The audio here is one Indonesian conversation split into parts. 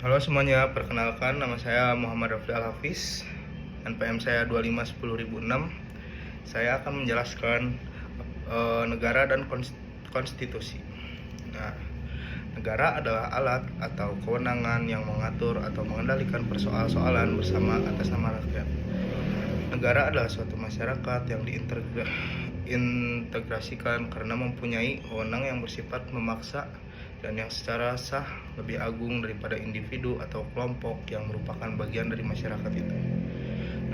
Halo semuanya, perkenalkan nama saya Muhammad Rafli Al-Hafiz. NPM saya 2510006. Saya akan menjelaskan negara dan konstitusi. Nah, negara adalah alat atau kewenangan yang mengatur atau mengendalikan persoalan-soalan bersama atas nama rakyat. Negara adalah suatu masyarakat yang diintegrasikan karena mempunyai wewenang yang bersifat memaksa dan yang secara sah lebih agung daripada individu atau kelompok yang merupakan bagian dari masyarakat itu.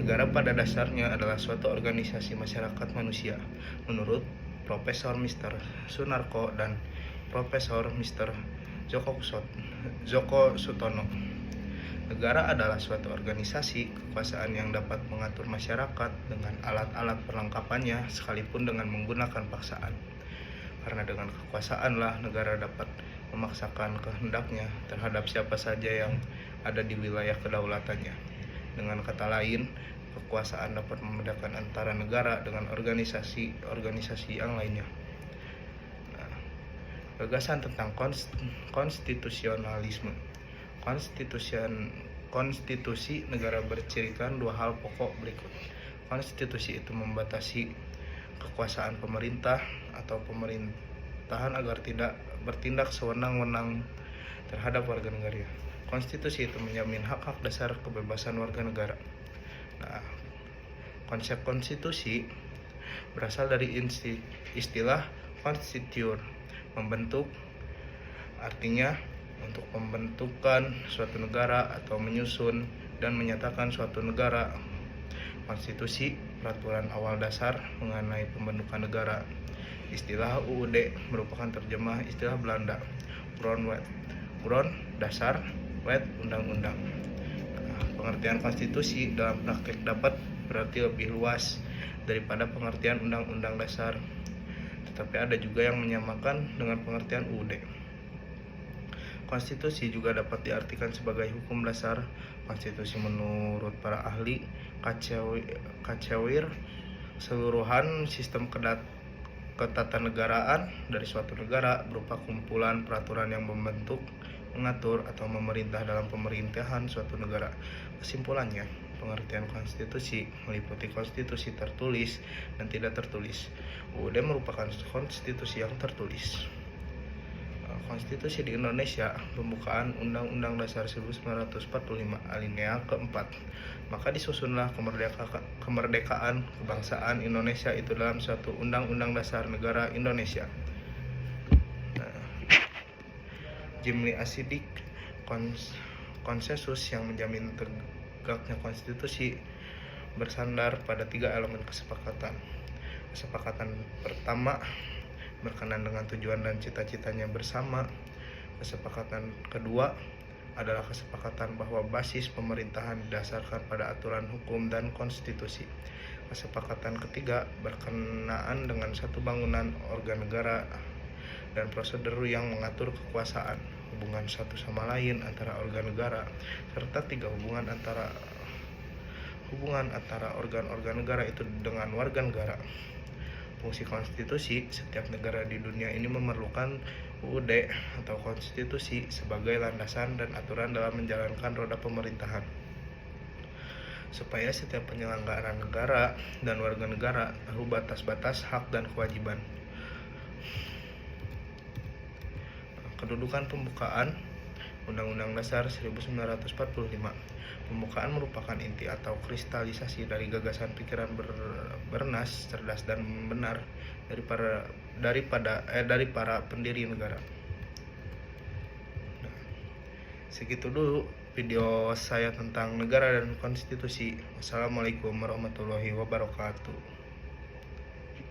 Negara pada dasarnya adalah suatu organisasi masyarakat manusia, menurut Profesor Mr. Sunarko dan Profesor Mr. Joko Sutono. Negara adalah suatu organisasi kekuasaan yang dapat mengatur masyarakat dengan alat-alat perlengkapannya sekalipun dengan menggunakan paksaan. Karena dengan kekuasaanlah negara dapat memaksakan kehendaknya terhadap siapa saja yang ada di wilayah kedaulatannya. Dengan kata lain, kekuasaan dapat membedakan antara negara dengan organisasi yang lainnya. Gagasan tentang konstitusionalisme. Konstitusi negara bercirikan dua hal pokok berikut. Konstitusi itu membatasi kekuasaan pemerintah atau pemerintahan agar tidak bertindak sewenang-wenang terhadap warga negara. Konstitusi itu menjamin hak-hak dasar kebebasan warga negara. Nah, konsep konstitusi berasal dari istilah constituere, membentuk, artinya untuk pembentukan suatu negara atau menyusun dan menyatakan suatu negara. Konstitusi, peraturan awal dasar mengenai pembentukan negara. Istilah UUD merupakan terjemah istilah Belanda, grondwet. Grond, dasar, wet, undang-undang. Pengertian konstitusi dalam praktek dapat berarti lebih luas daripada pengertian undang-undang dasar, tetapi ada juga yang menyamakan dengan pengertian UUD. Konstitusi juga dapat diartikan sebagai hukum dasar. Konstitusi menurut para ahli kacewir seluruhan sistem ketatanegaraan dari suatu negara berupa kumpulan peraturan yang membentuk, mengatur, atau memerintah dalam pemerintahan suatu negara. Kesimpulannya, pengertian konstitusi meliputi konstitusi tertulis dan tidak tertulis. UUD merupakan konstitusi yang tertulis. Konstitusi di Indonesia, pembukaan Undang-Undang Dasar 1945 alinea keempat. Maka disusunlah kemerdekaan kebangsaan Indonesia itu dalam suatu Undang-Undang Dasar Negara Indonesia. Jimli Asidik, konsensus yang menjamin tegaknya konstitusi bersandar pada 3 elemen kesepakatan. Kesepakatan pertama berkenan dengan tujuan dan cita-citanya bersama. Kesepakatan kedua adalah kesepakatan bahwa basis pemerintahan didasarkan pada aturan hukum dan konstitusi. Kesepakatan ketiga berkenaan dengan satu bangunan organ negara dan prosedur yang mengatur kekuasaan, hubungan satu sama lain antara organ negara, serta 3 hubungan antara organ-organ negara itu dengan warga negara. Fungsi konstitusi, setiap negara di dunia ini memerlukan UUD atau konstitusi sebagai landasan dan aturan dalam menjalankan roda pemerintahan, supaya setiap penyelenggara negara dan warga negara tahu batas-batas hak dan kewajiban. Kedudukan pembukaan Undang-Undang Dasar 1945. Pembukaan merupakan inti atau kristalisasi dari gagasan pikiran bernas, cerdas, dan benar dari para pendiri negara. Segitu dulu video saya tentang negara dan konstitusi. Wassalamualaikum warahmatullahi wabarakatuh.